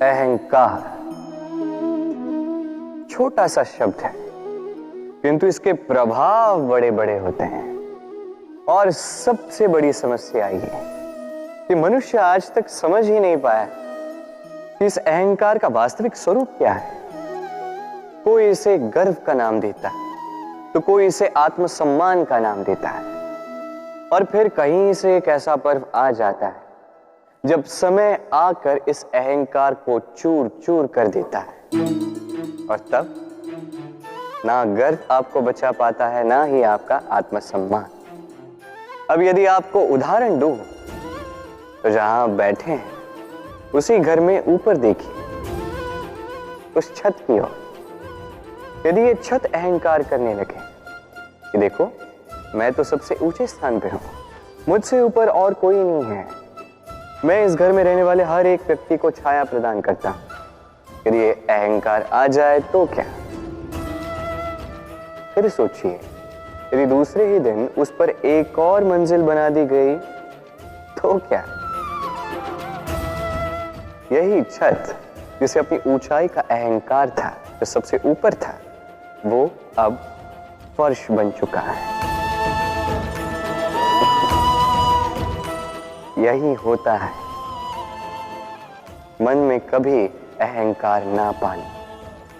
अहंकार छोटा सा शब्द है, किंतु इसके प्रभाव बड़े बड़े होते हैं। और सबसे बड़ी समस्या ये है कि मनुष्य आज तक समझ ही नहीं पाया कि इस अहंकार का वास्तविक स्वरूप क्या है। कोई इसे गर्व का नाम देता है, तो कोई इसे आत्मसम्मान का नाम देता है, और फिर कहीं से एक ऐसा पर्व आ जाता है जब समय आकर इस अहंकार को चूर चूर कर देता है। और तब ना गर्व आपको बचा पाता है, ना ही आपका आत्मसम्मान। अब यदि आपको उदाहरण दूं, तो जहां आप बैठे हैं उसी घर में ऊपर देखिए, उस छत की ओर। यदि ये छत अहंकार करने लगे कि देखो, मैं तो सबसे ऊंचे स्थान पे हूं, मुझसे ऊपर और कोई नहीं है, मैं इस घर में रहने वाले हर एक व्यक्ति को छाया प्रदान करता हूं। यदि ये अहंकार आ जाए तो क्या? फिर सोचिए, यदि दूसरे ही दिन उस पर एक और मंजिल बना दी गई तो क्या? यही छत जिसे अपनी ऊंचाई का अहंकार था, जो सबसे ऊपर था, वो अब फर्श बन चुका है। यही होता है मन में कभी अहंकार ना पाना।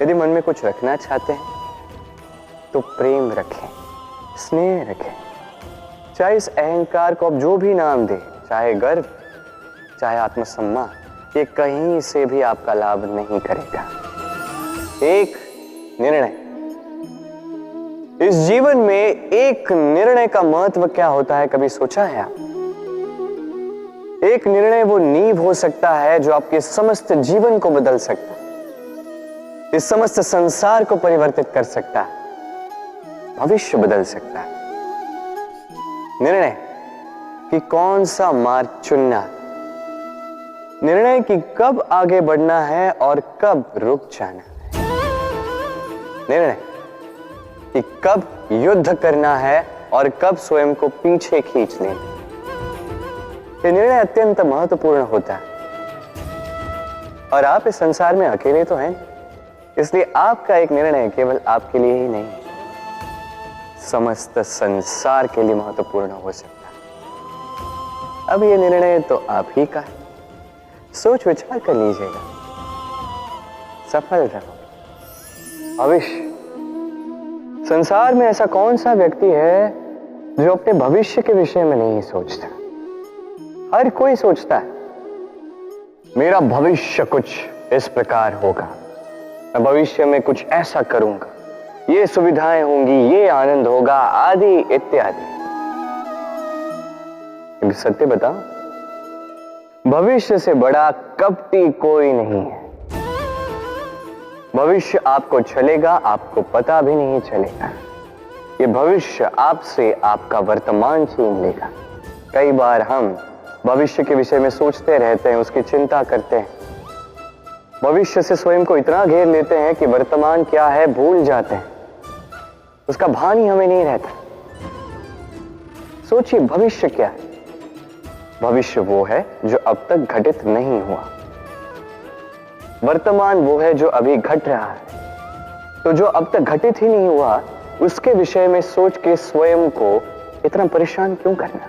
यदि मन में कुछ रखना चाहते हैं तो प्रेम रखें, स्नेह रखें। चाहे इस अहंकार को आप जो भी नाम दें, चाहे गर्व, चाहे आत्मसम्मान, ये कहीं से भी आपका लाभ नहीं करेगा। एक निर्णय, इस जीवन में एक निर्णय का महत्व क्या होता है, कभी सोचा है आप? एक निर्णय वो नींव हो सकता है जो आपके समस्त जीवन को बदल सकता है, इस समस्त संसार को परिवर्तित कर सकता है, भविष्य बदल सकता है। निर्णय कि कौन सा मार्ग चुनना, निर्णय कि कब आगे बढ़ना है और कब रुक जाना है, निर्णय कि कब युद्ध करना है और कब स्वयं को पीछे खींच लेना। ये निर्णय अत्यंत महत्वपूर्ण होता है। और आप इस संसार में अकेले तो हैं, इसलिए आपका एक निर्णय केवल आपके लिए ही नहीं, समस्त संसार के लिए महत्वपूर्ण हो सकता है। अब ये निर्णय तो आप ही का है, सोच विचार कर लीजिएगा, सफल रहो। भविष्य, संसार में ऐसा कौन सा व्यक्ति है जो अपने भविष्य के विषय में नहीं सोचता? हर कोई सोचता है मेरा भविष्य कुछ इस प्रकार होगा, मैं भविष्य में कुछ ऐसा करूंगा, ये सुविधाएं होंगी, ये आनंद होगा, आदि इत्यादि। सत्य बताओ, भविष्य से बड़ा कपटी कोई नहीं है। भविष्य आपको चलेगा, आपको पता भी नहीं चलेगा। ये भविष्य आपसे आपका वर्तमान छीन लेगा। कई बार हम भविष्य के विषय में सोचते रहते हैं, उसकी चिंता करते हैं, भविष्य से स्वयं को इतना घेर लेते हैं कि वर्तमान क्या है भूल जाते हैं, उसका भान ही हमें नहीं रहता। सोचिए, भविष्य क्या है? भविष्य वो है जो अब तक घटित नहीं हुआ, वर्तमान वो है जो अभी घट रहा है। तो जो अब तक घटित ही नहीं हुआ, उसके विषय में सोच के स्वयं को इतना परेशान क्यों करना?